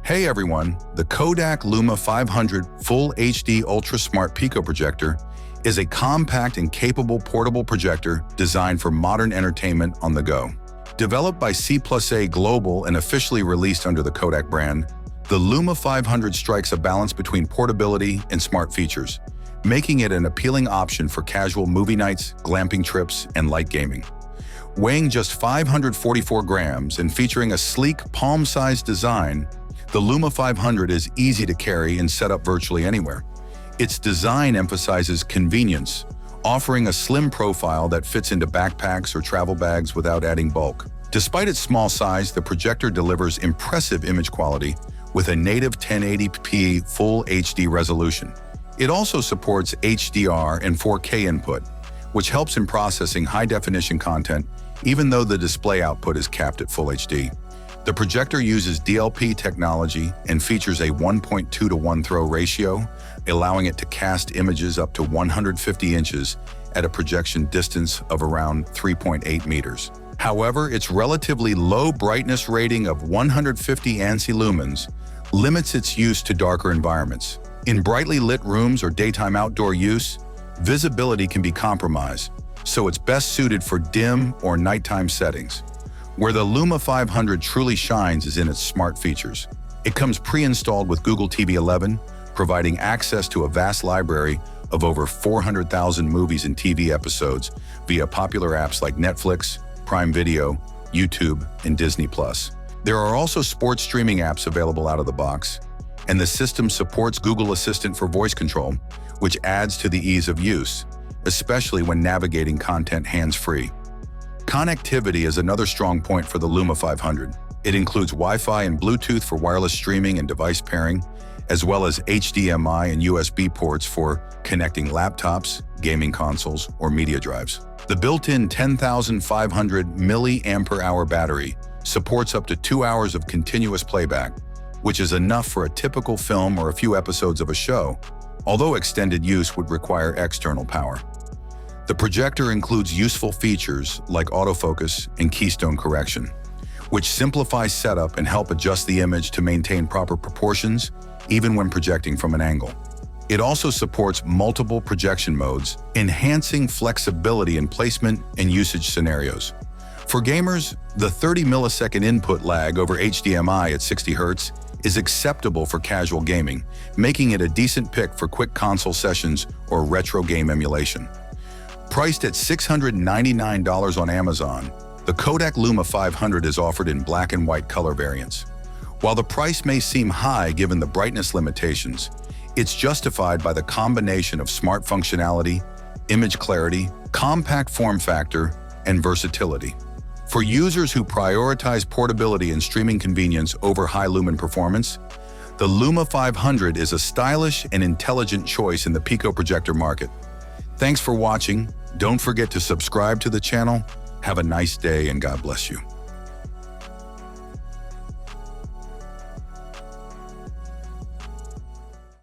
Hey everyone, the Kodak Luma 500 Full HD Ultra Smart Pico Projector is a compact and capable portable projector designed for modern entertainment on the go. Developed by C+A Global and officially released under the Kodak brand, the Luma 500 strikes a balance between portability and smart features, making it an appealing option for casual movie nights, glamping trips, and light gaming. Weighing just 544 grams and featuring a sleek, palm-sized design, the Luma 500 is easy to carry and set up virtually anywhere. Its design emphasizes convenience, offering a slim profile that fits into backpacks or travel bags without adding bulk. Despite its small size, the projector delivers impressive image quality with a native 1080p Full HD resolution. It also supports HDR and 4K input, which helps in processing high-definition content even though the display output is capped at Full HD. The projector uses DLP technology and features a 1.2:1 throw ratio, allowing it to cast images up to 150 inches at a projection distance of around 3.8 meters. However, its relatively low brightness rating of 150 ANSI lumens limits its use to darker environments. In brightly lit rooms or daytime outdoor use, visibility can be compromised, so it's best suited for dim or nighttime settings. Where the Luma 500 truly shines is in its smart features. It comes pre-installed with Google TV 11, providing access to a vast library of over 400,000 movies and TV episodes via popular apps like Netflix, Prime Video, YouTube, and Disney+. There are also sports streaming apps available out of the box, and the system supports Google Assistant for voice control, which adds to the ease of use, especially when navigating content hands-free. Connectivity is another strong point for the Luma 500. It includes Wi-Fi and Bluetooth for wireless streaming and device pairing, as well as HDMI and USB ports for connecting laptops, gaming consoles, or media drives. The built-in 10,500 mAh battery supports up to 2 hours of continuous playback, which is enough for a typical film or a few episodes of a show, although extended use would require external power. The projector includes useful features like autofocus and keystone correction, which simplify setup and help adjust the image to maintain proper proportions, even when projecting from an angle. It also supports multiple projection modes, enhancing flexibility in placement and usage scenarios. For gamers, the 30 millisecond input lag over HDMI at 60 Hz is acceptable for casual gaming, making it a decent pick for quick console sessions or retro game emulation. Priced at $699 on Amazon, the Kodak Luma 500 is offered in black and white color variants. While the price may seem high given the brightness limitations, it's justified by the combination of smart functionality, image clarity, compact form factor, and versatility. For users who prioritize portability and streaming convenience over high-lumen performance, the Luma 500 is a stylish and intelligent choice in the Pico projector market. Thanks for watching. Don't forget to subscribe to the channel. Have a nice day and God bless you.